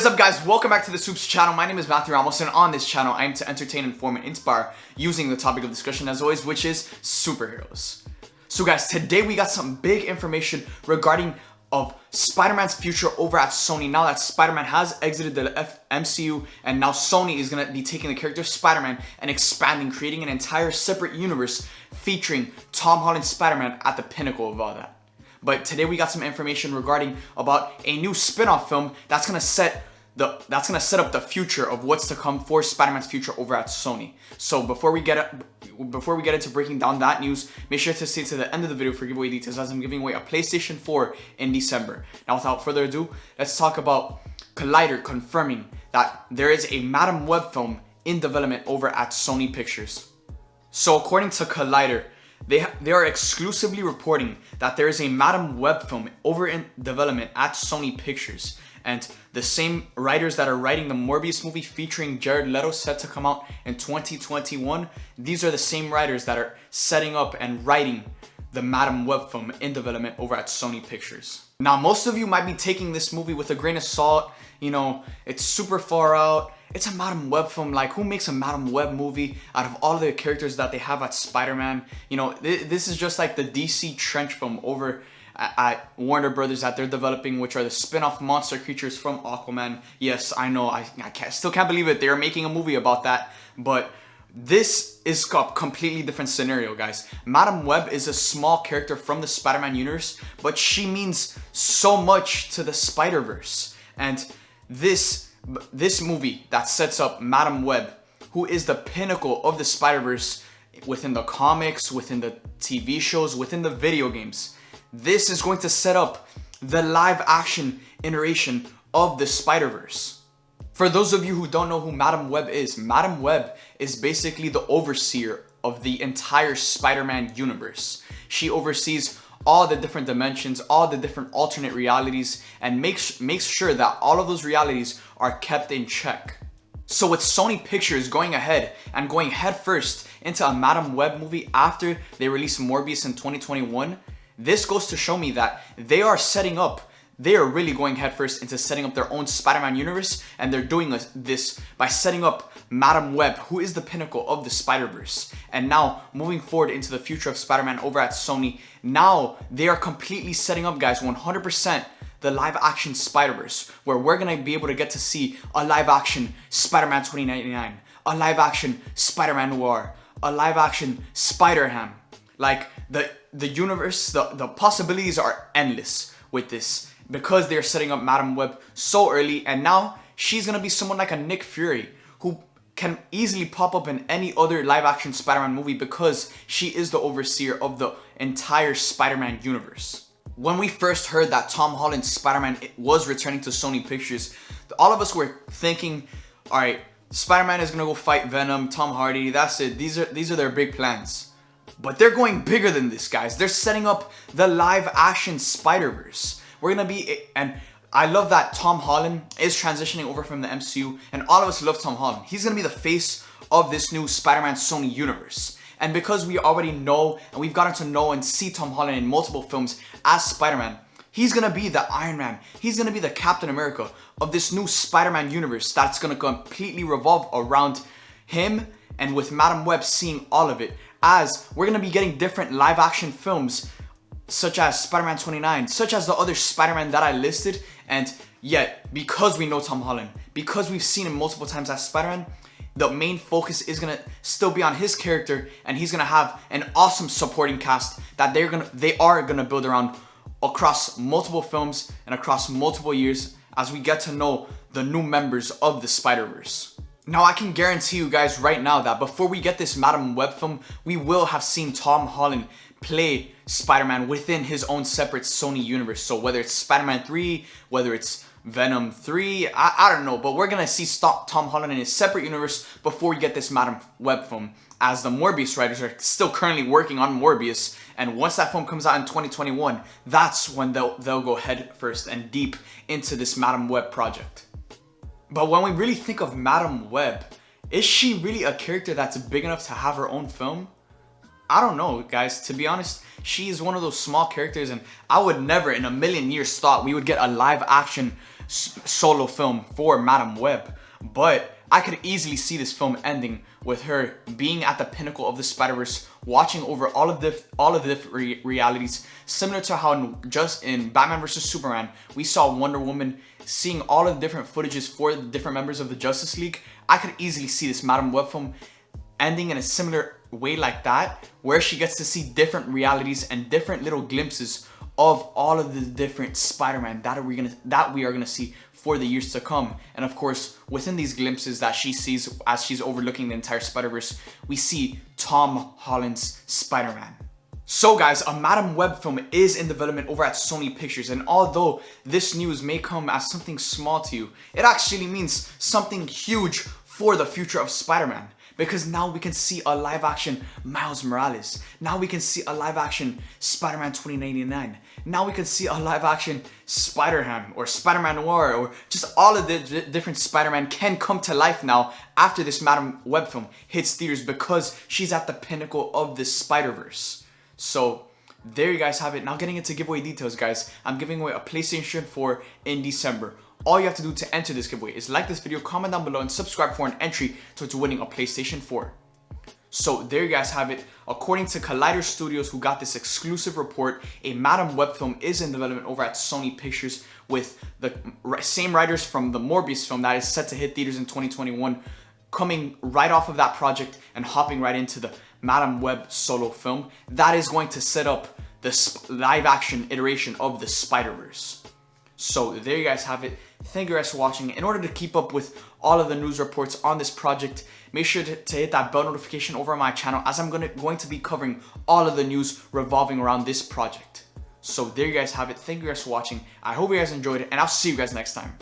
What is up, guys? Welcome back to the SUPES channel. My name is Matthew Ramos, and on this channel I aim to entertain, inform, and inspire using the topic of discussion as always, which is superheroes. So guys, today we got some big information regarding of Spider-Man's future over at Sony. Now that Spider-Man has exited the MCU, and now Sony is going to be taking the character of Spider-Man and expanding, creating an entire separate universe featuring Tom Holland's Spider-Man at the pinnacle of all that. But today we got some information regarding about a new spin-off film that's gonna set up the future of what's to come for Spider-Man's future over at Sony. So before we get into breaking down that news, make sure to stay to the end of the video for giveaway details, as I'm giving away a PlayStation 4 in December. Now, without further ado, let's talk about Collider confirming that there is a Madam Web film in development over at Sony Pictures. So according to Collider, they are exclusively reporting that there is a Madam Web film over in development at Sony Pictures, and the same writers that are writing the Morbius movie featuring Jared Leto set to come out in 2021, these are the same writers that are setting up and writing the Madam Web film in development over at Sony Pictures. Now, most of you might be taking this movie with a grain of salt. You know, it's super far out. It's a Madam Web film. Like, who makes a Madam Web movie out of all the characters that they have at Spider-Man? You know, this is just like the DC trench film over at Warner Brothers that they're developing, which are the spin-off monster creatures from Aquaman. Yes, I know, I still can't believe it. They're making a movie about that, but this is a completely different scenario, guys. Madam Web is a small character from the Spider-Man universe, but she means so much to the Spiderverse. And this movie that sets up Madam Web, who is the pinnacle of the Spider-Verse within the comics, within the TV shows, within the video games. This is going to set up the live action iteration of the Spider-Verse. For those of you who don't know who Madam Web is basically the overseer of the entire Spider-Man universe. She oversees all the different dimensions, all the different alternate realities, and makes sure that all of those realities are kept in check. So with Sony Pictures going ahead and going headfirst into a Madam Web movie after they released Morbius in 2021, this goes to show me that they are really going headfirst into setting up their own Spider-Man universe, and they're doing this by setting up Madam Web, who is the pinnacle of the Spider-Verse. And now, moving forward into the future of Spider-Man over at Sony, now they are completely setting up, guys, 100% the live-action Spider-Verse, where we're going to be able to get to see a live-action Spider-Man 2099, a live-action Spider-Man Noir, a live-action Spider-Ham. Like, the universe, the possibilities are endless with this, because they're setting up Madam Web so early, and now she's gonna be someone like a Nick Fury who can easily pop up in any other live-action Spider-Man movie because she is the overseer of the entire Spider-Man universe. When we first heard that Tom Holland's Spider-Man was returning to Sony Pictures, all of us were thinking, all right, Spider-Man is gonna go fight Venom, Tom Hardy, that's it. These are their big plans. But they're going bigger than this, guys. They're setting up the live-action Spider-Verse. We're gonna be, and I love that Tom Holland is transitioning over from the MCU, and all of us love Tom Holland. He's gonna be the face of this new Spider-Man Sony universe. And because we already know, and we've gotten to know and see Tom Holland in multiple films as Spider-Man, he's gonna be the Iron Man. He's gonna be the Captain America of this new Spider-Man universe that's gonna completely revolve around him, and with Madam Web seeing all of it, as we're gonna be getting different live-action films such as Spider-Man 29, such as the other Spider-Man that I listed. And yet, because we know Tom Holland, because we've seen him multiple times as Spider-Man, the main focus is gonna still be on his character, and he's gonna have an awesome supporting cast that they are gonna build around across multiple films and across multiple years as we get to know the new members of the Spider-Verse. Now, I can guarantee you guys right now that before we get this Madam Web film, we will have seen Tom Holland play Spider-Man within his own separate Sony universe. So whether it's Spider-Man 3, whether it's Venom 3, I don't know, but we're gonna see Tom Holland in his separate universe before we get this Madam Web film, as the Morbius writers are still currently working on Morbius, and once that film comes out in 2021, that's when they'll go head first and deep into this Madam Web project. But when we really think of Madam Web, is she really a character that's big enough to have her own film? I don't know, guys. To be honest, she is one of those small characters, and I would never in a million years thought we would get a live action solo film for Madame Web. But I could easily see this film ending with her being at the pinnacle of the Spider-Verse, watching over all of the different realities, similar to how just in Batman vs Superman we saw Wonder Woman seeing all of the different footages for the different members of the Justice League. I could easily see this Madame Web film ending in a similar way like that, where she gets to see different realities and different little glimpses of all of the different Spider-Man that we are gonna see for the years to come. And of course, within these glimpses that she sees as she's overlooking the entire Spider-Verse, we see Tom Holland's Spider-Man. So guys, a Madame Web film is in development over at Sony Pictures, and although this news may come as something small to you, it actually means something huge for the future of Spider-Man. Because now we can see a live action Miles Morales. Now we can see a live action Spider-Man 2099. Now we can see a live action Spider-Ham or Spider-Man Noir, or just all of the different Spider-Man can come to life now after this Madame Web film hits theaters, because she's at the pinnacle of the Spider-Verse. So there you guys have it. Now getting into giveaway details, guys. I'm giving away a PlayStation 4 in December. All you have to do to enter this giveaway is like this video, comment down below, and subscribe for an entry towards winning a PlayStation 4. So there you guys have it. According to Collider Studios, who got this exclusive report, a Madame Web film is in development over at Sony Pictures, with the same writers from the Morbius film that is set to hit theaters in 2021 coming right off of that project and hopping right into the Madame Web solo film that is going to set up the live action iteration of the Spider-Verse. So there you guys have it. Thank you guys for watching. In order to keep up with all of the news reports on this project, make sure to hit that bell notification over on my channel, as I'm going to be covering all of the news revolving around this project. So there you guys have it. Thank you guys for watching. I hope you guys enjoyed it, and I'll see you guys next time.